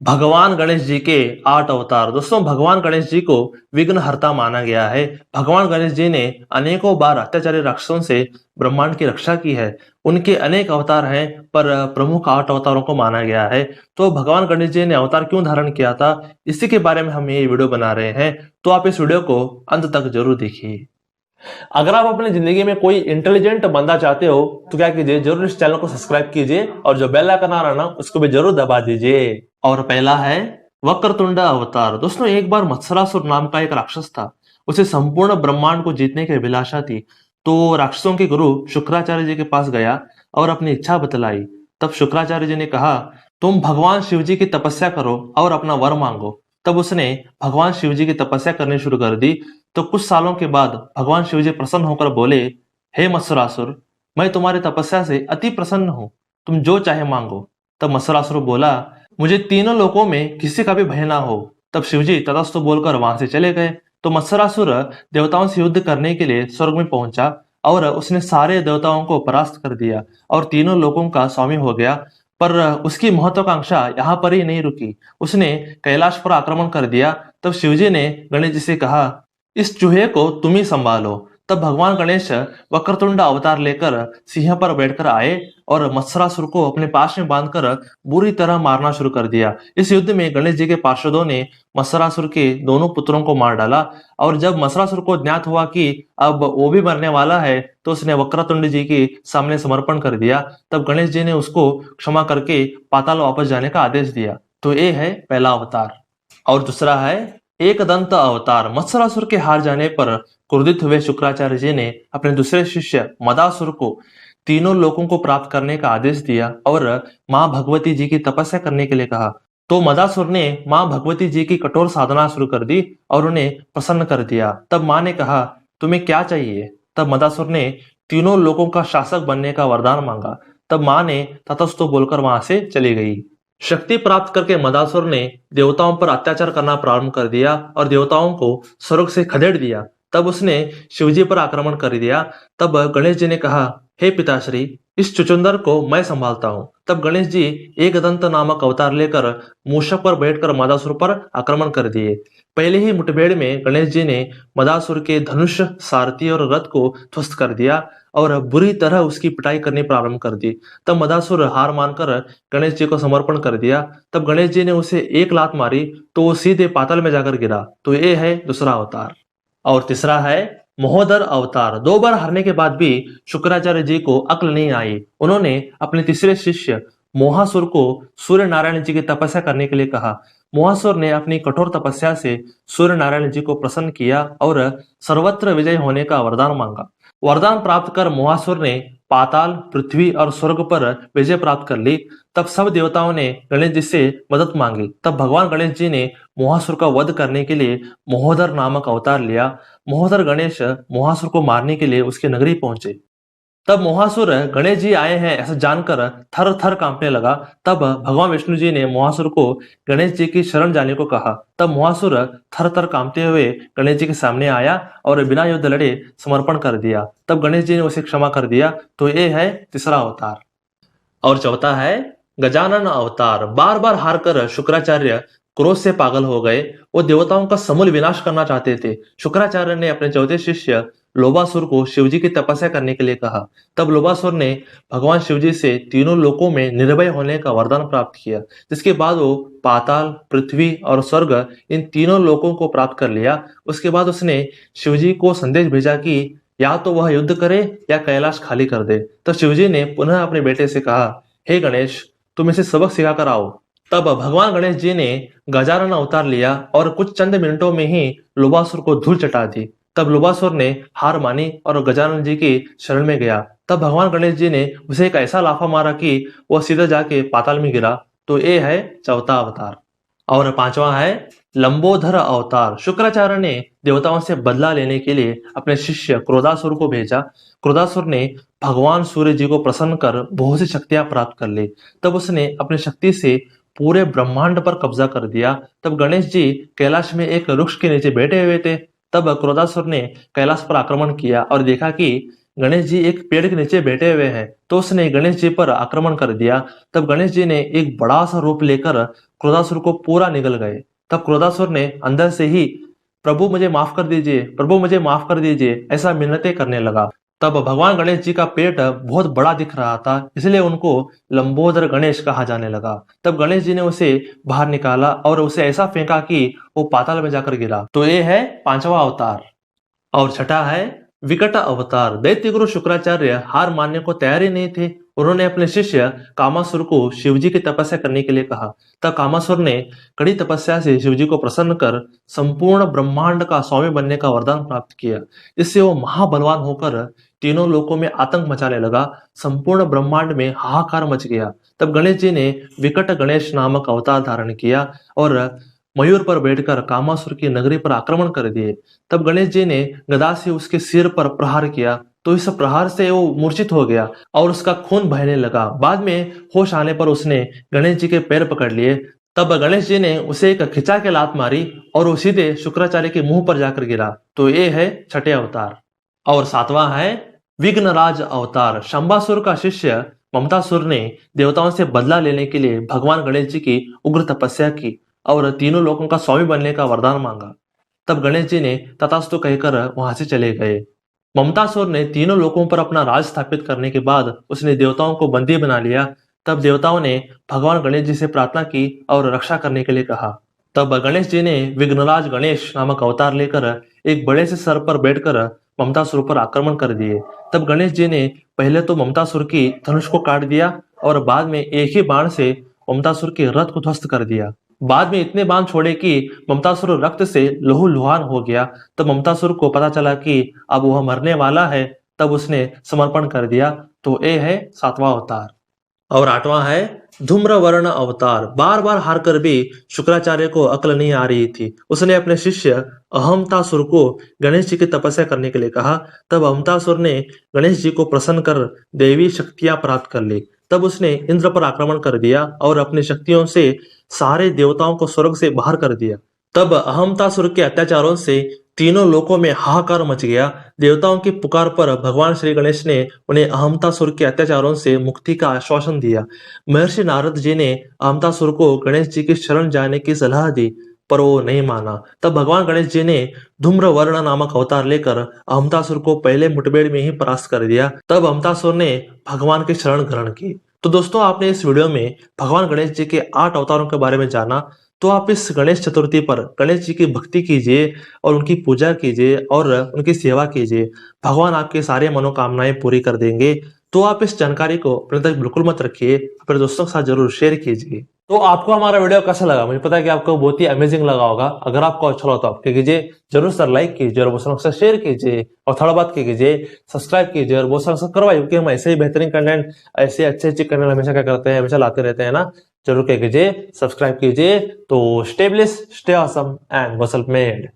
भगवान गणेश जी के 8 अवतार। दोस्तों, भगवान गणेश जी को विघ्नहर्ता माना गया है। भगवान गणेश जी ने अनेकों बार अत्याचारी राक्षसों से ब्रह्मांड की रक्षा की है। उनके अनेक अवतार हैं, पर प्रमुख 8 अवतारों को माना गया है। तो भगवान गणेश जी ने अवतार क्यों धारण किया था, इसी के बारे में हम ये वीडियो बना रहे हैं। तो आप इस वीडियो को अंत तक जरूर देखिए। अगर आप अपनी जिंदगी में कोई इंटेलिजेंट बंदा चाहते हो तो क्या कीजिए, जरूर इस चैनल को सब्सक्राइब कीजिए और जो बेल आइकन आ रहा है ना, उसको भी जरूर दबा दीजिए। और पहला है वक्रतुंड अवतार। दोस्तों, एक बार मत्सरासुर नाम का एक राक्षस था। उसे संपूर्ण ब्रह्मांड को जीतने की अभिलाषा थी। तो राक्षसों के गुरु शुक्राचार्य जी के पास गया और अपनी इच्छा बतलाई। तब शुक्राचार्य जी ने कहा, तुम भगवान शिव जी की तपस्या करो और अपना वर मांगो। तब उसने भगवान शिव जी की तपस्या करनी शुरू कर दी। तो कुछ सालों के बाद भगवान शिव जी प्रसन्न होकर बोले, हे मत्सरासुर, मैं तुम्हारी तपस्या से अति प्रसन्न हूँ। तुम जो चाहे मांगो। तब मत्सरासुर बोला, मुझे तीनों लोकों में किसी का भी भय ना हो। तब शिवजी तथास्तु बोलकर वहां से चले गए। तो मत्सरासुर देवताओं से युद्ध करने के लिए स्वर्ग में पहुंचा और उसने सारे देवताओं को परास्त कर दिया और तीनों लोकों का स्वामी हो गया। पर उसकी महत्वाकांक्षा यहाँ पर ही नहीं रुकी। उसने कैलाश पर आक्रमण कर दिया। तब शिवजी ने गणेश जी से कहा, इस चूहे को तुम ही संभालो। तब भगवान गणेश वक्रतुंड अवतार लेकर सिंह पर बैठकर आए और मत्सरासुर को अपने पास में बांधकर बुरी तरह मारना शुरू कर दिया। इस युद्ध में गणेश जी के पार्षदों ने मत्सरासुर के दोनों पुत्रों को मार डाला। और जब मत्सरासुर को ज्ञात हुआ कि अब वो भी मरने वाला है, तो उसने वक्रतुंड जी के सामने समर्पण कर दिया। तब गणेश जी ने उसको क्षमा करके पाताल वापस जाने का आदेश दिया। तो ये है पहला अवतार। और दूसरा है एकदंत अवतार। मत्सरासुर के हार जाने पर क्रोधित हुए शुक्राचार्य जी ने अपने दूसरे शिष्य मदासुर को तीनों लोकों को प्राप्त करने का आदेश दिया और मां भगवती जी की तपस्या करने के लिए कहा। तो मदासुर ने मां भगवती जी की कठोर साधना शुरू कर दी और उन्हें प्रसन्न कर दिया। तब मां ने कहा, तुम्हें क्या चाहिए? तब मदासुर ने तीनों लोकों का शासक बनने का वरदान मांगा। तब मां ने तथास्तु बोलकर वहां से चली गई। शक्ति प्राप्त करके मदासुर ने देवताओं पर अत्याचार करना प्रारंभ कर दिया और देवताओं को स्वर्ग से खदेड़ दिया। तब उसने शिवजी पर आक्रमण कर दिया। तब गणेश जी ने कहा, हे पिताश्री, इस चुचुंदर को मैं संभालता हूँ। तब गणेश जी एकदंत नामक अवतार लेकर मूषक पर बैठकर मदासुर पर आक्रमण कर दिए। पहले ही मुठभेड़ में गणेश जी ने मदासुर के धनुष, सारथी और रथ को ध्वस्त कर दिया और बुरी तरह उसकी पिटाई करनी प्रारंभ कर दी। तब मदासुर हार मानकर गणेश जी को समर्पण कर दिया। तब गणेश जी ने उसे एक लात मारी तो वो सीधे पाताल में जाकर गिरा। तो ये है दूसरा अवतार। और तीसरा है महोदर अवतार। 2 बार हारने के बाद भी शुक्राचार्य जी को अक्ल नहीं आई। उन्होंने अपने तीसरे शिष्य मोहासुर को सूर्य नारायण जी की तपस्या करने के लिए कहा। मोहासुर ने अपनी कठोर तपस्या से सूर्य नारायण जी को प्रसन्न किया और सर्वत्र विजय होने का वरदान मांगा। वरदान प्राप्त कर मोहासुर ने पाताल, पृथ्वी और स्वर्ग पर विजय प्राप्त कर ली। तब सब देवताओं ने गणेश जी से मदद मांगी। तब भगवान गणेश जी ने मोहासुर का वध करने के लिए महोदर नामक अवतार लिया। महोदर गणेश मोहासुर को मारने के लिए उसकी नगरी पहुंचे। तब मोहासुर गणेश जी आए हैं ऐसा जानकर थर थर कांपने लगा। तब भगवान विष्णु जी ने मोहासुर को गणेश जी की शरण जाने को कहा। तब मोहासुर थर थर कांपते हुए गणेश जी के सामने आया और बिना युद्ध लड़े समर्पण कर दिया। तब गणेश जी ने उसे क्षमा कर दिया। तो ये है तीसरा अवतार। और चौथा है गजानन अवतार। बार बार हार कर शुक्राचार्य क्रोध से पागल हो गए। वो देवताओं का समूल विनाश करना चाहते थे। शुक्राचार्य ने अपने चौथे शिष्य लोबासुर को शिवजी की तपस्या करने के लिए कहा। तब लोबासुर ने भगवान शिवजी से तीनों लोकों में निर्भय होने का वरदान प्राप्त किया, जिसके बाद वो पाताल, पृथ्वी और स्वर्ग इन तीनों लोकों को प्राप्त कर लिया। उसके बाद उसने शिवजी को संदेश भेजा कि या तो वह युद्ध करे या कैलाश खाली कर दे। तब शिवजी ने पुनः अपने बेटे से कहा, हे गणेश, तुम इसे सबक सिखाकर आओ। तब भगवान गणेश जी ने गजानन अवतार लिया और कुछ चंद मिनटों में ही लोबासुर को धूल चटा दी। तब लोबासुर ने हार मानी और गजानन जी की शरण में गया। तब भगवान गणेश जी ने उसे एक ऐसा लाफा मारा कि वह सीधा जाके पाताल में गिरा। तो ये है चौथा अवतार। और पांचवा है लंबोदर अवतार। शुक्राचार्य ने देवताओं से बदला लेने के लिए अपने शिष्य क्रोधासुर को भेजा। क्रोधासुर ने भगवान सूर्य जी को प्रसन्न कर बहुत सी शक्तियां प्राप्त कर ली। तब उसने अपनी शक्ति से पूरे ब्रह्मांड पर कब्जा कर दिया। तब गणेश जी कैलाश में एक वृक्ष के नीचे बैठे हुए थे। तब क्रोधासुर ने कैलाश पर आक्रमण किया और देखा कि गणेश जी एक पेड़ के नीचे बैठे हुए हैं। तो उसने गणेश जी पर आक्रमण कर दिया। तब गणेश जी ने एक बड़ा सा रूप लेकर क्रोधासुर को पूरा निगल गए। तब क्रोधासुर ने अंदर से ही प्रभु मुझे माफ कर दीजिए, प्रभु मुझे माफ कर दीजिए, ऐसा मिन्नतें करने लगा। तब भगवान गणेश जी का पेट बहुत बड़ा दिख रहा था, इसलिए उनको लंबोदर गणेश कहा जाने लगा। तब गणेश जी ने उसे बाहर निकाला और उसे ऐसा फेंका कि वो पाताल में जाकर गिरा। तो ये है पांचवा अवतार। और छठा है विकट अवतार। दैत्य गुरु शुक्राचार्य हार मानने को तैयार ही नहीं थे। उन्होंने अपने शिष्य कामासुर को शिवजी की तपस्या करने के लिए कहा। तब कामासुर ने कड़ी तपस्या से शिवजी को प्रसन्न कर संपूर्ण ब्रह्मांड का स्वामी बनने का वरदान प्राप्त किया। इससे वो महाबलवान होकर तीनों लोकों में आतंक मचाने लगा। संपूर्ण ब्रह्मांड में हाहाकार मच गया। तब गणेश जी ने विकट गणेश नामक अवतार धारण किया और मयूर पर बैठकर कामासुर की नगरी पर आक्रमण कर दिए। तब गणेश जी ने गदा से उसके सिर पर प्रहार किया, तो इस प्रहार से वो मूर्छित हो गया और उसका खून बहने लगा। बाद में होश आने पर उसने गणेश जी के पैर पकड़ लिए। तब गणेश जी ने उसे एक खिंचा के लात मारी और वो सीधे शुक्राचार्य के मुंह पर जाकर गिरा। तो ये है छठे अवतार। और सातवां है विघ्नराज अवतार। शंबासुर का शिष्य ममतासुर ने देवताओं से बदला लेने के लिए भगवान गणेश जी की उग्र तपस्या की और तीनों लोगों का स्वामी बनने का वरदान मांगा। तब गणेश जी ने तथास्तु कहकर वहां से चले गए। ममतासुर ने तीनों लोगों पर अपना राज स्थापित करने के बाद उसने देवताओं को बंदी बना लिया। तब देवताओं ने भगवान गणेश जी से प्रार्थना की और रक्षा करने के लिए कहा। तब गणेश जी ने विघ्नराज गणेश नामक अवतार लेकर एक बड़े से सर पर बैठकर ममतासुर पर आक्रमण कर दिए। तब गणेश जी ने पहले तो ममतासुर की धनुष को काट दिया और बाद में एक ही बाण से ममतासुर के रथ को ध्वस्त कर दिया। बाद में इतने बाण छोड़े कि ममतासुर रक्त से लहूलुहान हो गया। तब ममतासुर को पता चला कि अब वह मरने वाला है। तब उसने समर्पण कर दिया। तो ये है सातवां अवतार। और आठवां है धूम्रवर्ण अवतार। बार बार हार कर भी शुक्राचार्य को अक्ल नहीं आ रही थी। उसने अपने शिष्य अहमतासुर को गणेश जी की तपस्या करने के लिए कहा। तब अहमतासुर ने गणेश जी को प्रसन्न कर देवी शक्तियां प्राप्त कर ली। तब उसने इंद्र पर आक्रमण कर दिया और अपनी शक्तियों से सारे देवताओं को स्वर्ग से बाहर कर दिया। तब अहमतासुर के अत्याचारों से तीनों लोकों में हाहाकार मच गया। देवताओं की पुकार पर भगवान श्री गणेश ने उन्हें अहमतासुर के अत्याचारों से मुक्ति का आश्वासन दिया। महर्षि नारद जी ने अहमतासुर को गणेश जी की शरण जाने की सलाह दी, पर वो नहीं माना। तब भगवान गणेश जी ने धूम्रवर्ण नामक अवतार लेकर अहमतासुर को पहले मुठभेड़ में ही परास्त कर दिया। तब अहमतासुर ने भगवान की शरण ग्रहण की। तो दोस्तों, आपने इस वीडियो में भगवान गणेश जी के 8 अवतारों के बारे में जाना। तो आप इस गणेश चतुर्थी पर गणेश जी की भक्ति कीजिए और उनकी पूजा कीजिए और उनकी सेवा कीजिए। भगवान आपके सारे मनोकामनाएं पूरी कर देंगे। तो आप इस जानकारी को अपने तक बिल्कुल मत रखिए, अपने दोस्तों के साथ जरूर शेयर कीजिए। तो आपको हमारा वीडियो कैसा लगा? मुझे पता है कि आपको बहुत ही अमेजिंग लगा होगा। अगर आपको अच्छा लगा तो आप क्या कीजिए, जरूर सर लाइक कीजिए और बहुत सारा शेयर कीजिए और थोड़ा बात कीजिए, सब्सक्राइब कीजिए और बहुत सारा करवाइए, क्योंकि हम ऐसे ही बेहतरीन कंटेंट, ऐसे अच्छे अच्छे कंटेंट हमेशा क्या करते हैं, हमेशा लाते रहते हैं ना। जरूर क्या कीजिए, सब्सक्राइब कीजिए। तो stay blessed, stay awesome and go self made.